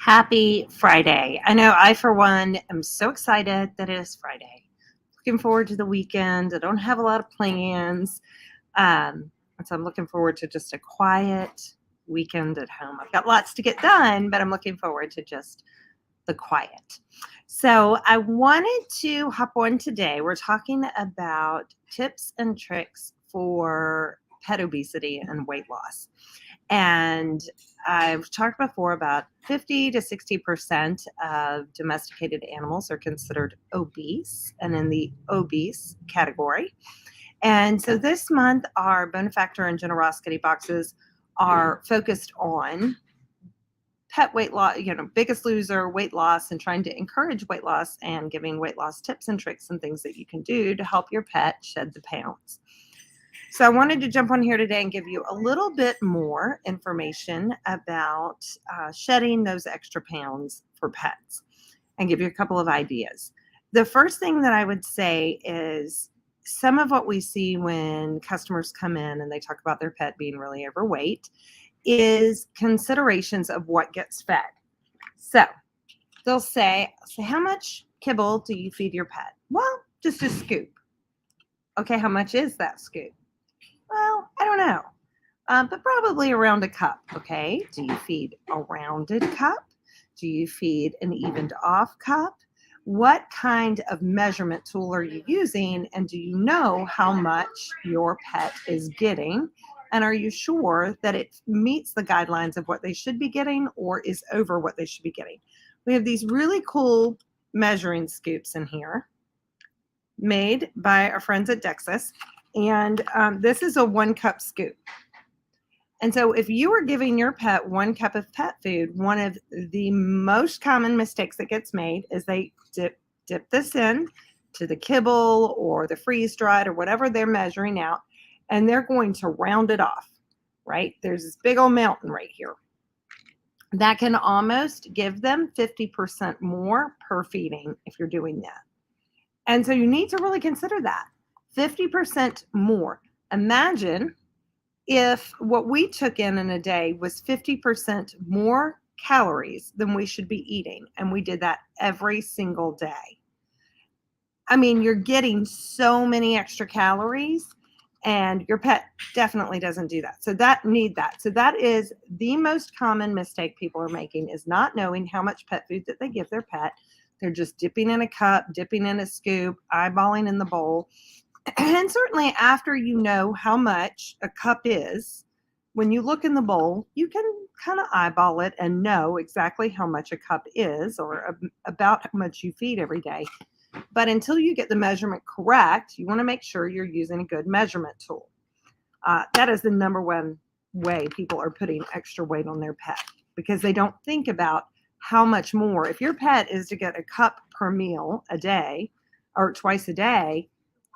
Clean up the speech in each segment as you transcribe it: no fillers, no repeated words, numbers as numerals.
Happy Friday. I know I, for one, am so excited that it is Friday. Looking forward to the weekend. I don't have a lot of plans. And so I'm looking forward to just a quiet weekend at home. I've got lots to get done, but I'm looking forward to just the quiet. So I wanted to hop on today. We're talking about tips and tricks for pet obesity and weight loss. And I've talked before about 50 to 60% of domesticated animals are considered obese and in the obese category. And so this month, our Bonefactor and Generosity boxes are focused on pet weight loss, biggest loser, weight loss, and trying to encourage weight loss and giving weight loss tips and tricks and things that you can do to help your pet shed the pounds. So I wanted to jump on here today and give you a little bit more information about shedding those extra pounds for pets and give you a couple of ideas. The first thing that I would say is some of what we see when customers come in and they talk about their pet being really overweight is considerations of what gets fed. So they'll say, how much kibble do you feed your pet? Well, just a scoop. Okay, how much is that scoop? Well, I don't know, but probably around a cup, okay? Do you feed a rounded cup? Do you feed an evened off cup? What kind of measurement tool are you using? And do you know how much your pet is getting? And are you sure that it meets the guidelines of what they should be getting or is over what they should be getting? We have these really cool measuring scoops in here made by our friends at Dexus. And this is a 1 cup scoop. And so if you are giving your pet 1 cup of pet food, one of the most common mistakes that gets made is they dip this in to the kibble or the freeze dried or whatever they're measuring out, and they're going to round it off, right? There's this big old mountain right here. That can almost give them 50% more per feeding if you're doing that. And so you need to really consider that. 50% more. Imagine if what we took in a day was 50% more calories than we should be eating, and we did that every single day. I mean, you're getting so many extra calories, and your pet definitely doesn't do that. So that is the most common mistake people are making, is not knowing how much pet food that they give their pet. They're just dipping in a cup, dipping in a scoop, eyeballing in the bowl. And certainly after you know how much a cup is, when you look in the bowl, you can kind of eyeball it and know exactly how much a cup is or about how much you feed every day. But until you get the measurement correct, you want to make sure you're using a good measurement tool. That is the number one way people are putting extra weight on their pet, because they don't think about how much more. If your pet is to get a cup per meal a day or twice a day,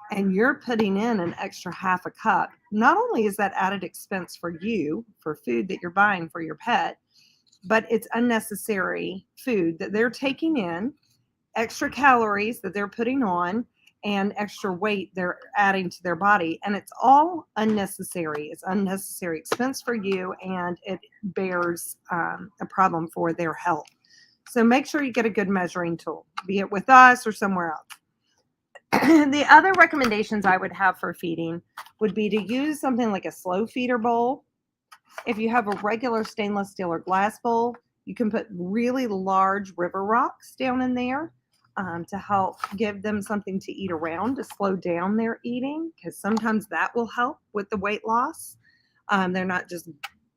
and you're putting in an extra half a cup, not only is that added expense for you for food that you're buying for your pet, but it's unnecessary food that they're taking in, extra calories that they're putting on, and extra weight they're adding to their body. And it's all unnecessary. It's unnecessary expense for you, and it bears a problem for their health. So make sure you get a good measuring tool, be it with us or somewhere else. The other recommendations I would have for feeding would be to use something like a slow feeder bowl. If you have a regular stainless steel or glass bowl, you can put really large river rocks down in there to help give them something to eat around, to slow down their eating, because sometimes that will help with the weight loss. They're not just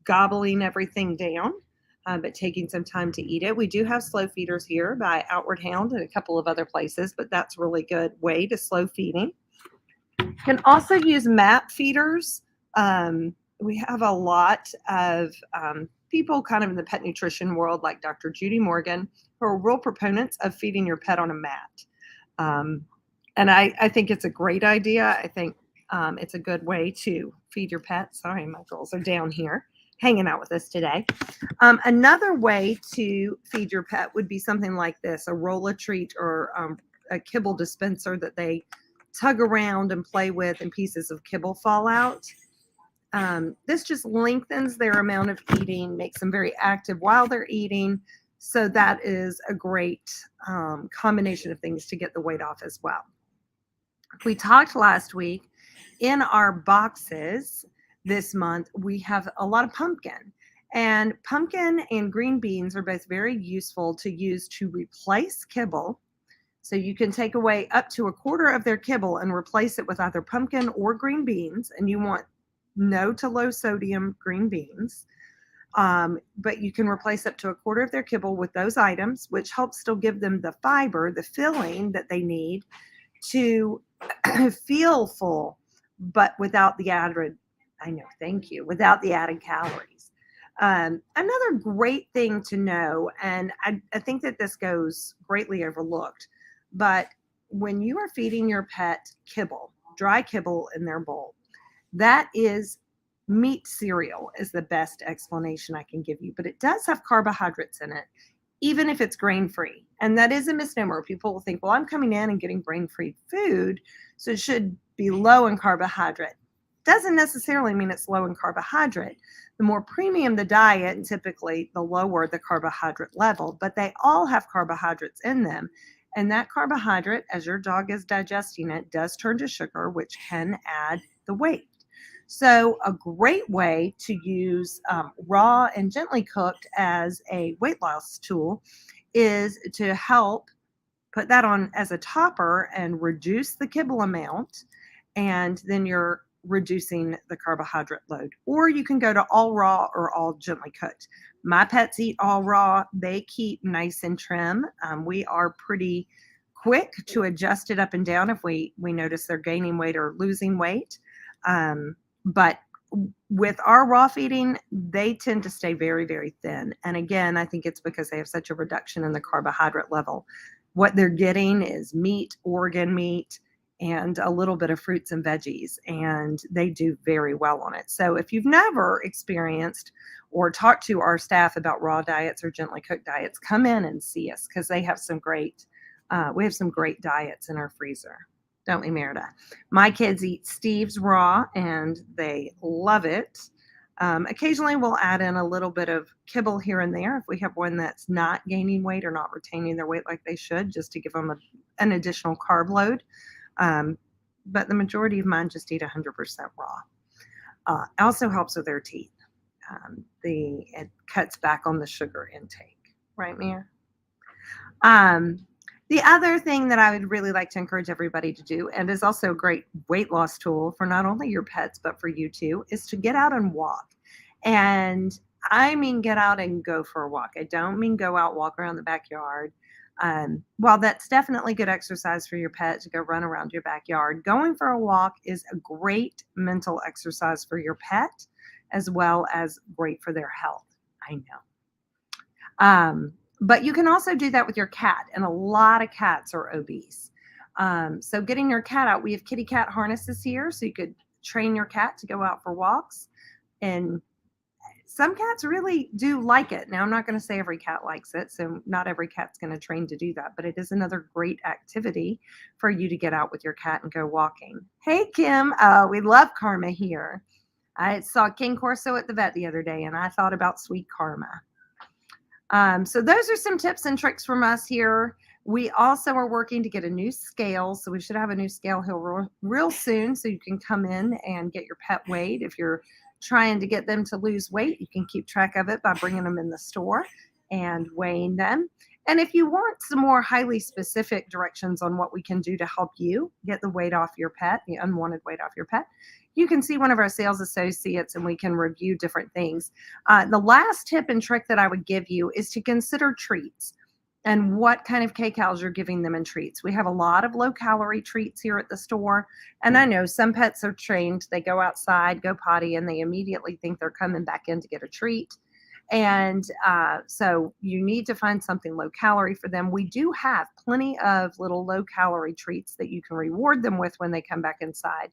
gobbling everything down, but taking some time to eat it. We do have slow feeders here by Outward Hound and a couple of other places, but that's a really good way to slow feeding. You can also use map feeders. We have a lot of people kind of in the pet nutrition world, like Dr. Judy Morgan, who are real proponents of feeding your pet on a mat. And I think it's a great idea. I think it's a good way to feed your pet. Sorry, my girls are down here hanging out with us today. Another way to feed your pet would be something like this, a roll-a treat or a kibble dispenser that they tug around and play with and pieces of kibble fall out. This just lengthens their amount of eating, makes them very active while they're eating, So that is a great combination of things to get the weight off as well. We talked last week in our boxes this month, we have a lot of pumpkin. And pumpkin and green beans are both very useful to use to replace kibble. So you can take away up to a quarter of their kibble and replace it with either pumpkin or green beans. And you want no to low sodium green beans. But you can replace up to a quarter of their kibble with those items, which helps still give them the fiber, the filling that they need to feel full, but without the added, I know, thank you, without the added calories. Another great thing to know, and I think that this goes greatly overlooked, but when you are feeding your pet kibble, dry kibble in their bowl, that is meat cereal is the best explanation I can give you, but it does have carbohydrates in it, even if it's grain-free. And that is a misnomer. People will think, well, I'm coming in and getting grain-free food, so it should be low in carbohydrate. Doesn't necessarily mean it's low in carbohydrate. The more premium the diet, typically the lower the carbohydrate level, but they all have carbohydrates in them. And that carbohydrate, as your dog is digesting it, does turn to sugar, which can add the weight. So a great way to use raw and gently cooked as a weight loss tool is to help put that on as a topper and reduce the kibble amount, and then you're reducing the carbohydrate load. Or you can go to all raw or all gently cooked. My pets eat all raw. They keep nice and trim. We are pretty quick to adjust it up and down if we notice they're gaining weight or losing weight. But with our raw feeding, they tend to stay very, very thin. And again, I think it's because they have such a reduction in the carbohydrate level. What they're getting is meat, organ meat, and a little bit of fruits and veggies, and they do very well on it. So if you've never experienced or talked to our staff about raw diets or gently cooked diets, come in and see us, because they have some great, we have some great diets in our freezer. Don't we, Merida? My kids eat Steve's raw, and they love it. Occasionally, we'll add in a little bit of kibble here and there if we have one that's not gaining weight or not retaining their weight like they should, just to give them an additional carb load. But the majority of mine just eat 100% raw. Also helps with their teeth. It cuts back on the sugar intake. Right, Mia? The other thing that I would really like to encourage everybody to do, and is also a great weight loss tool for not only your pets, but for you too, is to get out and walk. And I mean, get out and go for a walk. I don't mean go out, walk around the backyard. While that's definitely good exercise for your pet to go run around your backyard, going for a walk is a great mental exercise for your pet, as well as great for their health. I know. But you can also do that with your cat, and a lot of cats are obese. So getting your cat out, we have kitty cat harnesses here, so you could train your cat to go out for walks. And some cats really do like it. Now, I'm not going to say every cat likes it, so not every cat's going to train to do that, but it is another great activity for you to get out with your cat and go walking. Hey, Kim. We love Karma here. I saw King Corso at the vet the other day, and I thought about sweet Karma. So those are some tips and tricks from us here. We also are working to get a new scale. So we should have a new scale here real soon, so you can come in and get your pet weighed. If you're trying to get them to lose weight, you can keep track of it by bringing them in the store and weighing them. And if you want some more highly specific directions on what we can do to help you get the weight off your pet, the unwanted weight off your pet, you can see one of our sales associates and we can review different things. The last tip and trick that I would give you is to consider treats and what kind of kcals you're giving them in treats. We have a lot of low-calorie treats here at the store, and I know some pets are trained. They go outside, go potty, and they immediately think they're coming back in to get a treat. And so you need to find something low-calorie for them. We do have plenty of little low-calorie treats that you can reward them with when they come back inside.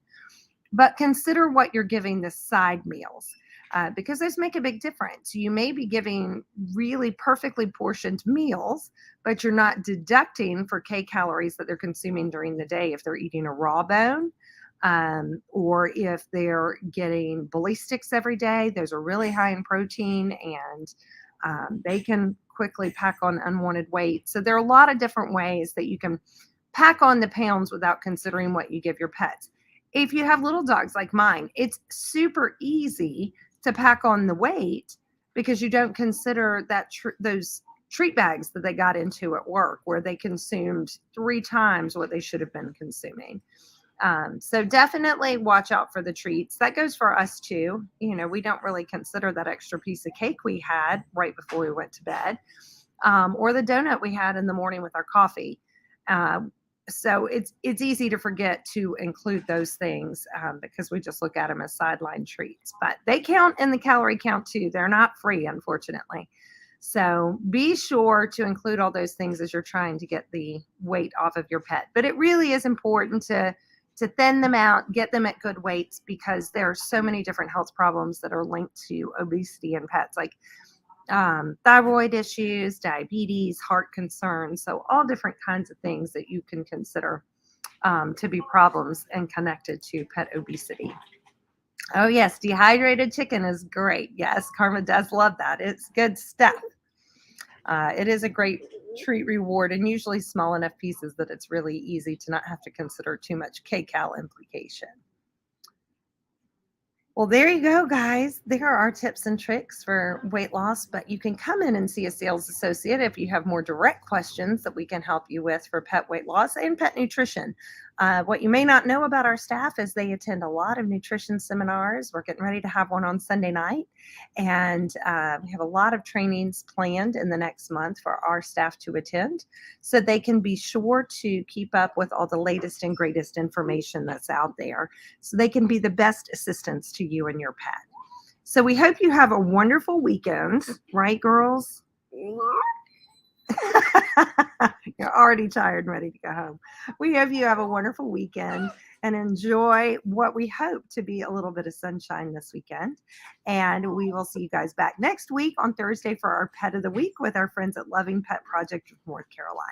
But consider what you're giving the side meals, because those make a big difference. You may be giving really perfectly portioned meals, but you're not deducting for kcals that they're consuming during the day if they're eating a raw bone, or if they're getting bully sticks every day. Those are really high in protein, and they can quickly pack on unwanted weight. So there are a lot of different ways that you can pack on the pounds without considering what you give your pets. If you have little dogs like mine, it's super easy to pack on the weight because you don't consider that those treat bags that they got into at work where they consumed 3 times what they should have been consuming. So definitely watch out for the treats. That goes for us too. You know, we don't really consider that extra piece of cake we had right before we went to bed, or the donut we had in the morning with our coffee. So it's easy to forget to include those things because we just look at them as sideline treats. But they count in the calorie count too. They're not free, unfortunately. So be sure to include all those things as you're trying to get the weight off of your pet. But it really is important to thin them out, get them at good weights because there are so many different health problems that are linked to obesity in pets, like thyroid issues, diabetes, heart concerns. So all different kinds of things that you can consider to be problems and connected to pet obesity. Oh yes, dehydrated chicken is great. Yes, Karma does love that. It's good stuff. It is a great treat reward and usually small enough pieces that it's really easy to not have to consider too much kcal implication. Well, there you go, guys. There are our tips and tricks for weight loss, but you can come in and see a sales associate if you have more direct questions that we can help you with for pet weight loss and pet nutrition. What you may not know about our staff is they attend a lot of nutrition seminars. We're getting ready to have one on Sunday night, and we have a lot of trainings planned in the next month for our staff to attend so they can be sure to keep up with all the latest and greatest information that's out there so they can be the best assistants to you and your pet. So we hope you have a wonderful weekend, right, girls? You're already tired and ready to go home. We hope you have a wonderful weekend and enjoy what we hope to be a little bit of sunshine this weekend. And we will see you guys back next week on Thursday for our Pet of the Week with our friends at Loving Pet Project of North Carolina.